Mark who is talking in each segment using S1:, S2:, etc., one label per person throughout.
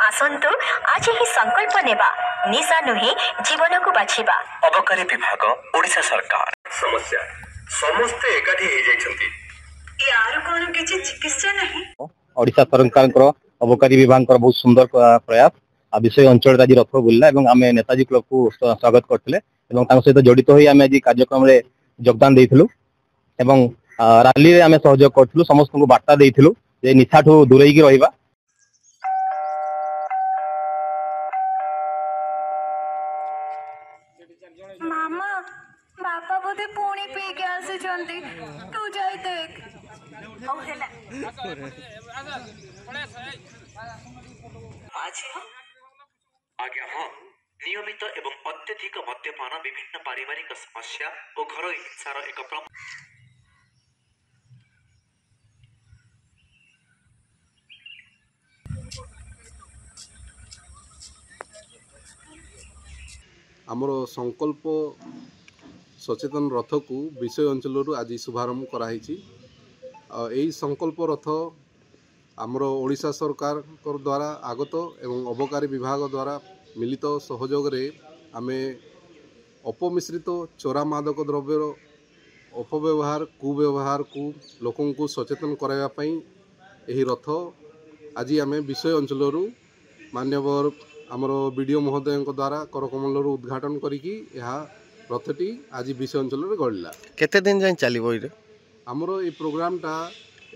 S1: आसंतु आज ही संकल्प नेबा निशा नुहे जीवन को बाछिबा।
S2: अबकारी विभाग ओडिशा सरकार समस्या समस्ते एकाठी हे जाइछंती
S1: यार कोन किछि चिकित्सा नहीं।
S3: ओडिशा सरकार अबकारी विभाग बहुत सुंदर प्रयास आ विषय अंचल आज रथ बुलला एवं आम नेताजी क्लब को स्वागत करथिले एवं तांको सहित जड़ित होई आम आज कार्यक्रम रे योगदान देइथिलु एवं रैली रे आम सहयोग करथिलु समस्त को वार्ता देइथिलु जे निशाठू दूरेई की रहिबा।
S4: मामा बापा बोधे पुणी पी के आसी तू जाई देख।
S2: आज्ञा हाँ नियमित एवं अत्यधिक मद्यपान विभिन्न पारिवारिक समस्या और घर हिंसार एक
S5: आमर संकल्प सचेतन रथ को विषय अंचल आज शुभारंभ कराई। यही संकल्प रथ आमर ओडिशा सरकार द्वारा आगत एवं अबकारी विभाग द्वारा मिलित सहयोग रे आमे अपमिश्रित चोरा मादक द्रव्यर अपव्यवहार कुव्यवहार को लोकों को सचेतन कराया पई यही रथ आज आमे विषय अंचल मान्यवर आमर बीडीओ महोदय द्वारा करकमल उद्घाटन करिकी यह रथटी आज विषय अंचल गड़ला।
S6: केते दिन जाए चलिबो इरे
S5: आमर ए प्रोग्राम टा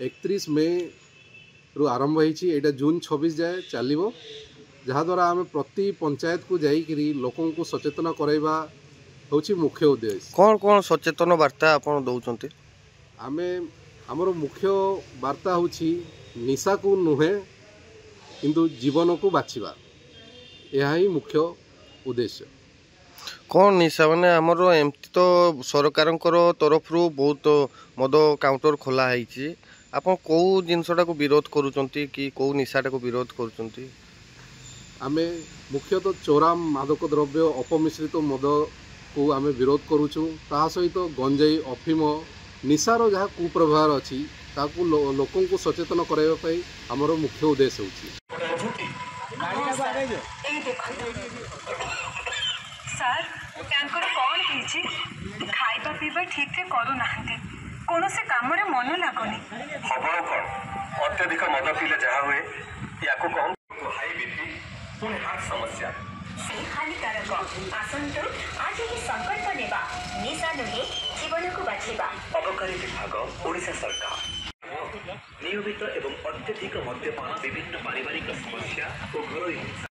S5: 31 मई रु आरंभ होईची एटा जून 26 जाए चलिबो जहा द्वारा आमे प्रति पंचायत को जाईकरी लोकों को सचेतन कराइबा होची मुख्य उद्देश्य।
S6: कौन कौन सचेतन वार्ता आपण दउचंती?
S5: आमे आमर मुख्य वार्ता होची निशा को नुहे किंतु जीवन को बाछिबा यह ही मुख्य उद्देश्य।
S6: कौन निशा माने हमरो एमती तो सरकार तरफ बहुत मद काउंटर खोला है आपन कौ जिनसटा को विरोध करूचंती कि कौ निशाटा को विरोध करूचंती?
S5: आमे मुख्यतः चोरा मादक द्रव्य अपमिश्रित मद को आमे विरोध करूचु ता सहित गंजाई अफिम निशार जहाँ कुप्रभाव अच्छी ताकू लोकों को सचेतन कराइबा पई हमरो मुख्य उद्देश्य होची।
S4: सर टैंकर कौन कीची खाइबा पीबा ठीक से करू नाहंती कोनो से काम रे मन लागोनी
S2: खबर कौन अत्यधिक मद पीले जहा हुए याको कौन हाई बीपी पुणे हार्ट समस्या
S1: हानिकारक आसंतु आज ही संकल्प नेबा निशा नुहे जीवन को बाछिबा।
S2: अबकारी विभाग ओडिशा सरकार नियमित एवं अत्यधिक मद्यपान विभिन्न पारिवारिक समस्या और घर हिंसा